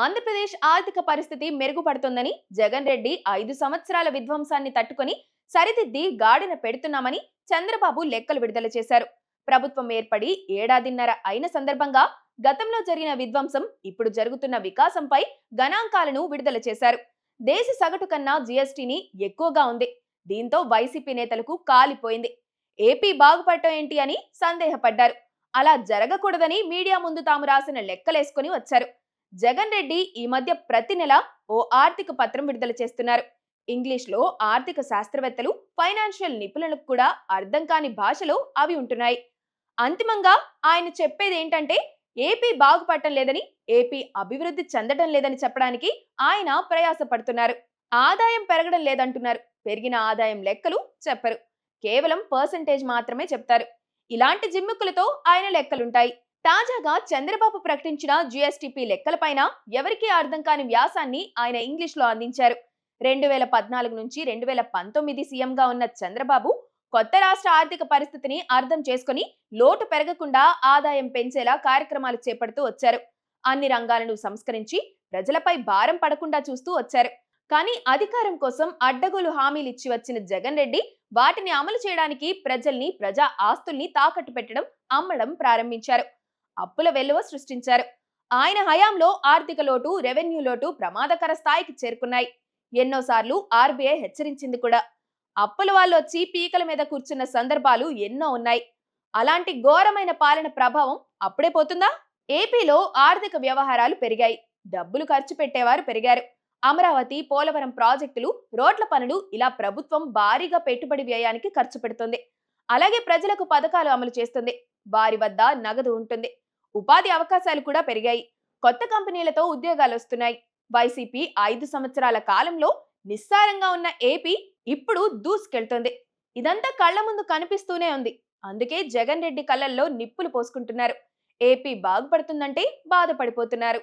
ఆంధ్రప్రదేశ్ ఆర్థిక పరిస్థితి మెరుగుపడుతుందని జగన్ రెడ్డి 5 సంవత్సరాల విధ్వంసాన్ని తట్టుకొని సరిదిద్ది గాడిన పెడుతున్నామని చంద్రబాబు లెక్కలు విడుదల చేశారు. ప్రభుత్వం ఏర్పడి ఏడాదిన్నర అయిన సందర్భంగా గతంలో జరిగిన విధ్వంసం, ఇప్పుడు జరుగుతున్న వికాసంపై గణాంకాలను విడుదల చేశారు. దేశ సగటు కన్నా జీఎస్టీని ఎక్కువగా ఉంది. దీంతో వైసీపీ నేతలకు కాలిపోయింది. ఏపీ బాగుపడటం ఏంటి అని సందేహపడ్డారు. అలా జరగకూడదని మీడియా ముందు తాము రాసిన లెక్కలేసుకుని వచ్చారు. జగన్ రెడ్డి ఈ మధ్య ప్రతి నెల ఓ ఆర్థిక పత్రం విడుదల చేస్తున్నారు. ఇంగ్లీష్ లో ఆర్థిక శాస్త్రవేత్తలు, ఫైనాన్షియల్ నిపుణులకు కూడా అర్థం కాని భాషలో అవి ఉంటున్నాయి. అంతిమంగా ఆయన చెప్పేది ఏంటంటే ఏపీ బాగుపడటం లేదని, ఏపీ అభివృద్ధి చెందడం లేదని చెప్పడానికి ఆయన ప్రయాసపడుతున్నారు. ఆదాయం పెరగడం లేదంటున్నారు. పెరిగిన ఆదాయం లెక్కలు చెప్పరు. కేవలం పర్సెంటేజ్ మాత్రమే చెప్తారు. ఇలాంటి జిమ్ముకులతో ఆయన లెక్కలుంటాయి. తాజాగా చంద్రబాబు ప్రకటించిన జీఎస్టీపీ లెక్కలపైన ఎవరికీ అర్థం కాని వ్యాసాన్ని ఆయన ఇంగ్లీష్ లో అందించారు. 2014 నుంచి 2019 సీఎంగా ఉన్న చంద్రబాబు కొత్త రాష్ట్ర ఆర్థిక పరిస్థితిని అర్థం చేసుకుని లోటు పెరగకుండా ఆదాయం పెంచేలా కార్యక్రమాలు చేపడుతూ వచ్చారు. అన్ని రంగాలను సంస్కరించి ప్రజలపై భారం పడకుండా చూస్తూ వచ్చారు. కానీ అధికారం కోసం అడ్డగోలు హామీలు ఇచ్చి వచ్చిన జగన్ రెడ్డి వాటిని అమలు చేయడానికి ప్రజల్ని, ప్రజా ఆస్తుల్ని తాకట్టు పెట్టడం, అమ్మడం ప్రారంభించారు. అప్పుల వెల్లువ సృష్టించారు. ఆయన హయాంలో ఆర్థిక లోటు, రెవెన్యూ లోటు ప్రమాదకర స్థాయికి చేరుకున్నాయి. ఎన్నోసార్లు ఆర్బీఐ హెచ్చరించింది కూడా. అప్పుల వాళ్ళు వచ్చి పీకల మీద కూర్చున్న సందర్భాలు ఎన్నో ఉన్నాయి. అలాంటి ఘోరమైన పాలన ప్రభావం అప్పుడే పోతుందా? ఏపీలో ఆర్థిక వ్యవహారాలు పెరిగాయి. డబ్బులు ఖర్చు పెట్టేవారు పెరిగారు. అమరావతి, పోలవరం ప్రాజెక్టులు, రోడ్ల పనులు, ఇలా ప్రభుత్వం భారీగా పెట్టుబడి వ్యయానికి ఖర్చు పెడుతుంది. అలాగే ప్రజలకు పథకాలు అమలు చేస్తుంది. వారి వద్ద నగదు ఉంటుంది. ఉపాధి అవకాశాలు కూడా పెరిగాయి. కొత్త కంపెనీలతో ఉద్యోగాలు వస్తున్నాయి. వైసీపీ 5 సంవత్సరాల కాలంలో నిస్సారంగా ఉన్న ఏపీ ఇప్పుడు దూసుకెళ్తుంది. ఇదంతా కళ్ల ముందు కనిపిస్తూనే ఉంది. అందుకే జగన్ రెడ్డి కళ్ళల్లో నిప్పులు పోసుకుంటున్నారు. ఏపీ బాగుపడుతుందంటే బాధపడిపోతున్నారు.